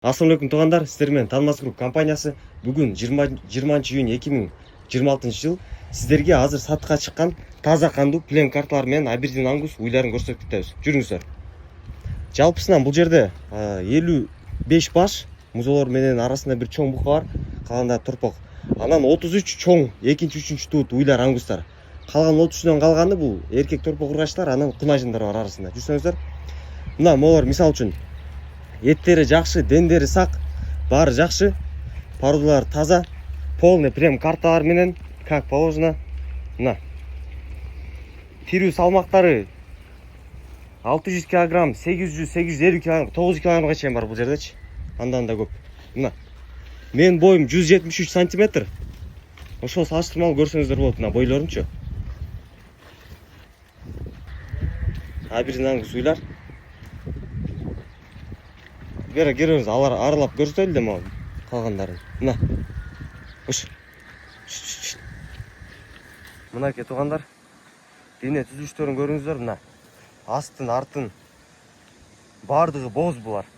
Assalamu alaikum туғандар, сіздермен Танымас Групп компаниясы бүгін 20 июнь 2026 жыл сіздерге азыр сатыққа шыққан таза қанду плен карталар мен Абердин Ангус уйларын көрсетіп кетеміз. Жүріңіздер. Жалпысынан бұл жерде 55 баш музолор менен арасында бір чоң бұқа бар, қалғанда тұрпақ. Анан 33 чоң, екінші, үшінші туыт уйлар ангустар. Қалған 33-нен қалғаны бұл еркек тұрпақ ұрғаштар, анан құнажындар бар арасында. Жүрсеңіздер. Мына молар мисал үшін еттері жақсы, дендері сақ, бары жақсы, породалары таза, полный прем карталар менен, как положено. Мына тирүү салмақтары 600 кг, 800, 850 кг, 900 кг чейин бар бұл жердечи. Андан да көп. Мына мен бойым 173 сантиметр. Ошол салыштырмалуу көрсөңүздөр болот. Мына бойлорумчу. Абердин Ангус уйлар. Бері кереміз аралап көрсетелі де маған қалғандарын. Мына. Үш. Мына ке туғандар. Дене түзіліштерін көріңіздер. Мына. Астын, артын. Бардығы боз бұлар.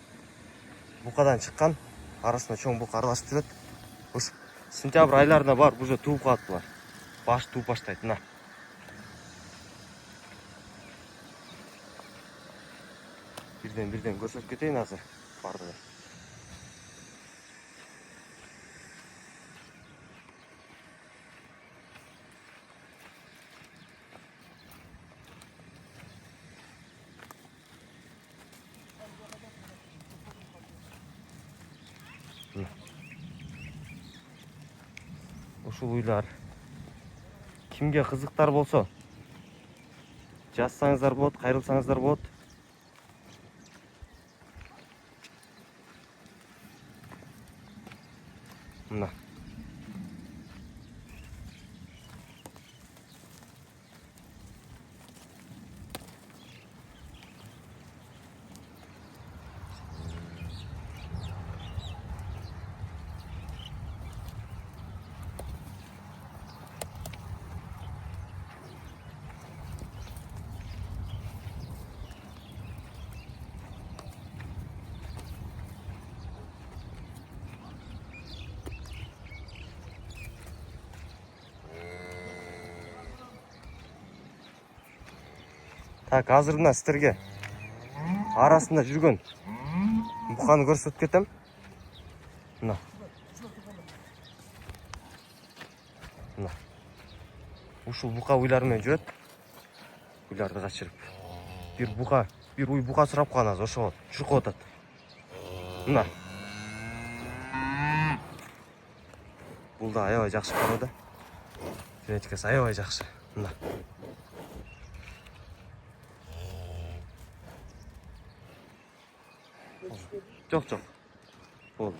Бұқадан шыққан. Арасында чоң бұқа араласып жүреді. Үш. Сентябрь айларында бар. Бұжа туып қалады бұлар. Баш туып баштайды. Мына. Бірден көрсетіп кетейін азыр. Бардығы. Ушул уйлар кимге кызыктар болсо жазсаңыздар болот, кайрылсаңыздар болот. Мына. Так, азыр мына сіздерге арасында жүрген бұқаны көрсетіп кетем. Мына. Мына. Ушул бұқа уйларымен жүрет. Уйларды қашырып. Bir бұқа, bir уй бұқа сұрап қалған аз, ошо жүріп отат. Мына. Бұл да аябай жақсы порода. Генетикасы аябай жақсы. Мына. Жоқ. Болды.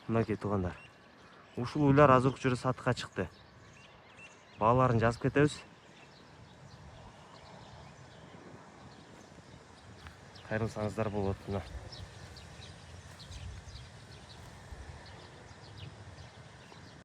Мына ке туғандар. Ушул уйлар азыр жүрі сатыққа шықты. Бағаларын жазып кетеміз. Қайрылсаңыздар болады.